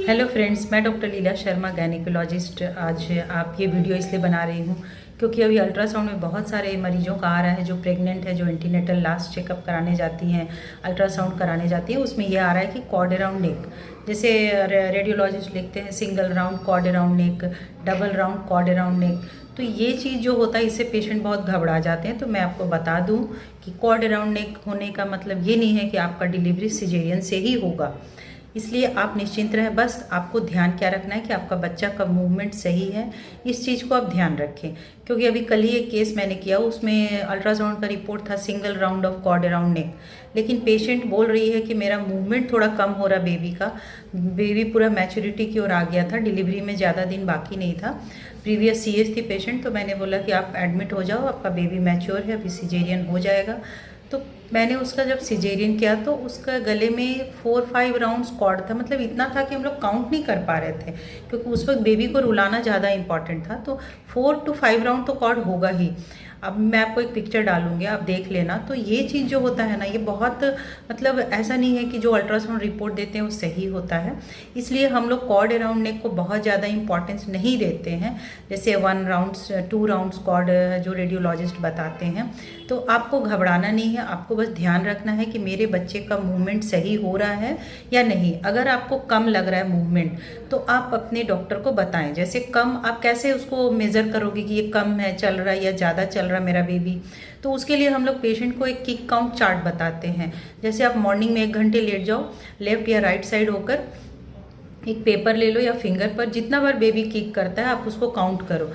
Hello friends, मैं doctor लीला Sharma gynaecologist. आज आप ये वीडियो इसलिए बना रही हूँ क्योंकि अभी अल्ट्रासाउंड में बहुत सारे मरीजों का आ रहा है जो प्रेग्नेंट है, जो एंटीनेटल लास्ट चेकअप कराने जाती हैं, अल्ट्रासाउंड कराने जाती हैं। उसमें ये आ रहा है कि कॉर्ड अराउंड नेक, जैसे रेडियोलॉजिस्ट लिखते हैं single round cord around neck, double round cord around neck. तो ये चीज़ जो होता है इससे पेशेंट बहुत घबरा जाते हैं। तो मैं आपको बता दूं कि कॉर्ड अराउंड नेक होने का मतलब ये नहीं है कि आपका डिलीवरी सिजेरियन से ही होगा, इसलिए आप निश्चिंत रहें। बस आपको ध्यान क्या रखना है कि आपका बच्चा का मूवमेंट सही है, इस चीज़ को आप ध्यान रखें। क्योंकि अभी कल ही एक केस मैंने किया, उसमें अल्ट्रासाउंड का रिपोर्ट था single round of cord around neck, लेकिन पेशेंट बोल रही है कि मेरा मूवमेंट थोड़ा कम हो रहा बेबी का, बेबी पूरा मैच्योरिटी की ओर आ गया था, डिलीवरी में ज़्यादा दिन बाकी नहीं था, प्रीवियस सीएस थी पेशेंट। तो मैंने बोला कि आप एडमिट हो जाओ, आपका बेबी मैच्योर है, अभी सिजेरियन हो जाएगा। तो मैंने उसका जब सिजेरियन किया तो उसका गले में 4-5 राउंड्स कॉर्ड था, मतलब इतना था कि हम लोग काउंट नहीं कर पा रहे थे क्योंकि उस वक्त बेबी को रुलाना ज़्यादा इंपॉर्टेंट था। तो 4 to 5 राउंड तो कॉर्ड होगा ही। अब मैं आपको एक पिक्चर डालूंगी, आप देख लेना। तो ये चीज़ जो होता है ना, ये बहुत मतलब ऐसा नहीं है कि जो अल्ट्रासाउंड रिपोर्ट देते हैं वो सही होता है, इसलिए हम लोग कॉर्ड अराउंड नेक को बहुत ज़्यादा इंपॉर्टेंस नहीं देते हैं। जैसे 1 राउंड्स 2 राउंड्स कॉर्ड जो रेडियोलॉजिस्ट बताते हैं। तो आपको घबराना नहीं है, आपको बस ध्यान रखना है कि मेरे बच्चे का मूवमेंट सही हो रहा है या नहीं। अगर आपको कम लग रहा है मूवमेंट तो आप अपने डॉक्टर को बताएं। जैसे कम, आप कैसे उसको मेज़र करोगे कि ये कम है, चल रहा है या ज़्यादा चल रहा है मेरा बेबी? तो उसके लिए हम लोग पेशेंट को एक किक काउंट चार्ट बताते हैं। जैसे आप मॉर्निंग में 1 घंटे लेट जाओ, लेफ्ट या राइट साइड होकर एक पेपर ले लो या फिंगर पर, जितना बार बेबी किक करता है आप उसको काउंट करो।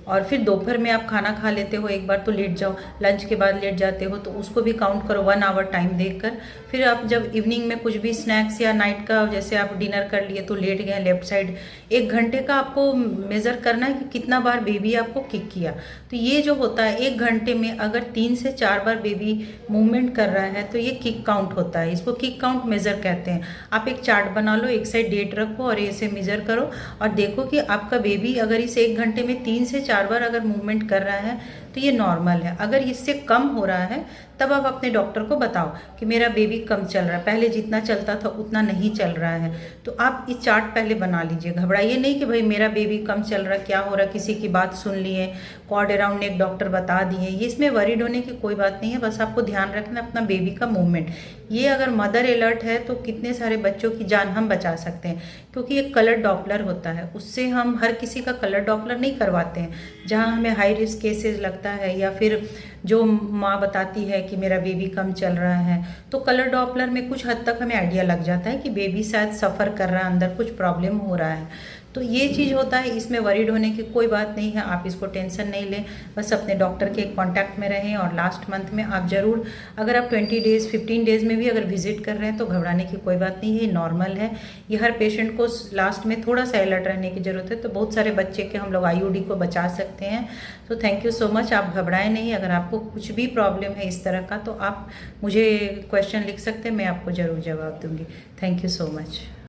और फिर दोपहर में आप खाना खा लेते हो एक बार तो लेट जाओ, लंच के बाद लेट जाते हो तो उसको भी काउंट करो 1 आवर टाइम देखकर। फिर आप जब इवनिंग में कुछ भी स्नैक्स या नाइट का जैसे आप डिनर कर लिए तो लेट गए लेफ्ट साइड, 1 घंटे का आपको मेज़र करना है कि कितना बार बेबी आपको किक किया। तो ये जो होता है 1 घंटे में अगर 3 से 4 बार बेबी मूवमेंट कर रहा है तो ये किक काउंट होता है, इसको किक काउंट मेज़र कहते हैं। आप एक चार्ट बना लो, एक साइड डेट रखो और इसे मेज़र करो और देखो कि आपका बेबी अगर इस 1 घंटे में 3 से 4 बार अगर मूवमेंट कर रहा है तो ये नॉर्मल है। अगर इससे कम हो रहा है तब आप अपने डॉक्टर को बताओ कि मेरा बेबी कम चल रहा है, पहले जितना चलता था उतना नहीं चल रहा है। तो आप इस चार्ट पहले बना लीजिए। घबराइए नहीं कि भाई मेरा बेबी कम चल रहा है, क्या हो रहा है, किसी की बात सुन लिए, कॉर्ड अराउंड नेक डॉक्टर बता दिए, ये इसमें वरीड होने की कोई बात नहीं है। बस आपको ध्यान रखना अपना बेबी का मूवमेंट। ये अगर मदर अलर्ट है तो कितने सारे बच्चों की जान हम बचा सकते हैं, क्योंकि एक कलर डॉपलर होता है, उससे हम हर किसी का कलर डॉपलर नहीं करवाते हैं। जहाँ हमें हाई रिस्क केसेस लगता है या फिर जो माँ बताती है कि मेरा बेबी कम चल रहा है, तो कलर डॉपलर में कुछ हद तक हमें आइडिया लग जाता है कि बेबी शायद सफ़र कर रहा है, अंदर कुछ प्रॉब्लम हो रहा है। तो ये चीज़ होता है, इसमें वरीड होने की कोई बात नहीं है, आप इसको टेंशन नहीं लें। बस अपने डॉक्टर के कांटेक्ट में रहें और लास्ट मंथ में आप ज़रूर, अगर आप 20 डेज़ 15 डेज़ में भी अगर विजिट कर रहे हैं तो घबराने की कोई बात नहीं है, नॉर्मल है। ये हर पेशेंट को लास्ट में थोड़ा सा अलर्ट रहने की ज़रूरत है, तो बहुत सारे बच्चे के हम लोग आईयूडी को बचा सकते हैं। तो थैंक यू सो मच, आप घबराएं नहीं। अगर आपको कुछ भी प्रॉब्लम है इस तरह का तो आप मुझे क्वेश्चन लिख सकते हैं, मैं आपको ज़रूर जवाब दूँगी। Thank you so much.